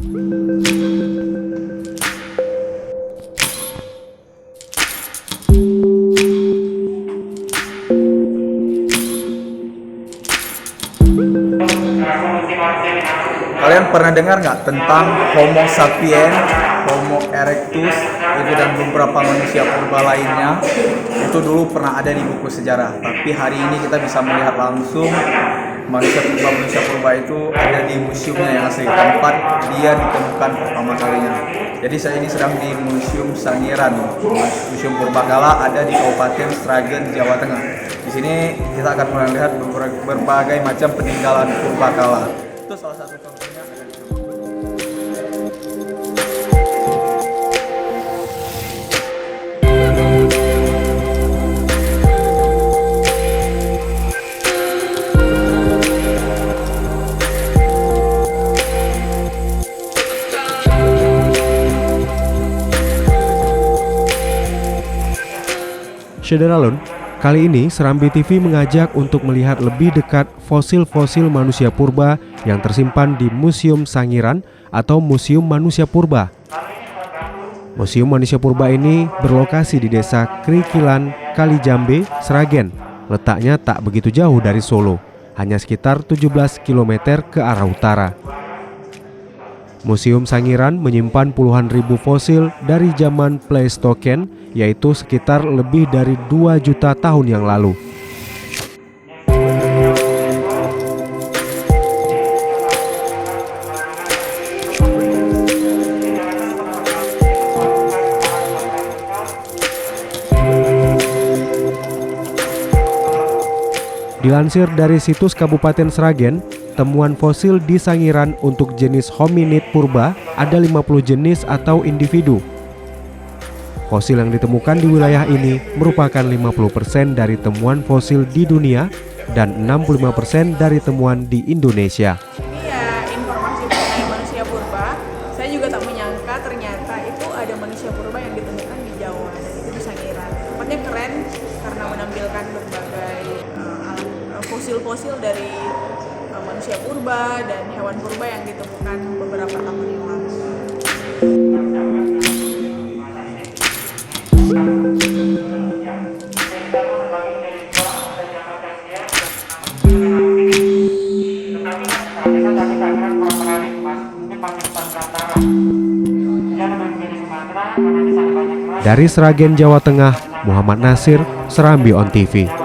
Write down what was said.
Kalian pernah dengar nggak tentang Homo sapiens, Homo erectus, itu dan beberapa manusia purba lainnya? Itu dulu pernah ada di buku sejarah, tapi hari ini kita bisa melihat langsung manusia purba itu ada di museumnya yang asli, tempat dia ditemukan pertama kalinya. Jadi saya ini sedang di Museum Sangiran, Museum Purbakala, ada di Kabupaten Sragen, Jawa Tengah. Di sini kita akan melihat berbagai macam peninggalan purbakala. Itu salah satu contohnya ada di sini. Syederalun, kali ini Serambi TV mengajak untuk melihat lebih dekat fosil-fosil manusia purba yang tersimpan di Museum Sangiran atau Museum Manusia Purba. Museum Manusia Purba ini berlokasi di Desa Krikilan, Kalijambe, Sragen. Letaknya tak begitu jauh dari Solo, hanya sekitar 17 km ke arah utara. Museum Sangiran menyimpan puluhan ribu fosil dari zaman Pleistoken, yaitu sekitar lebih dari 2 juta tahun yang lalu. Dilansir dari situs Kabupaten Sragen, temuan fosil di Sangiran untuk jenis hominid purba ada 50 jenis atau individu. Fosil yang ditemukan di wilayah ini merupakan 50% dari temuan fosil di dunia dan 65% dari temuan di Indonesia. Ini ya informasi mengenai manusia purba. Saya juga tak menyangka ternyata itu ada manusia purba yang ditemukan di Jawa dan itu di Sangiran. Tempatnya keren karena menampilkan berbagai fosil-fosil dari manusia purba dan hewan purba yang ditemukan beberapa tahun yang lalu. Dari Sragen, Jawa Tengah, Muhammad Nasir, Serambi On TV.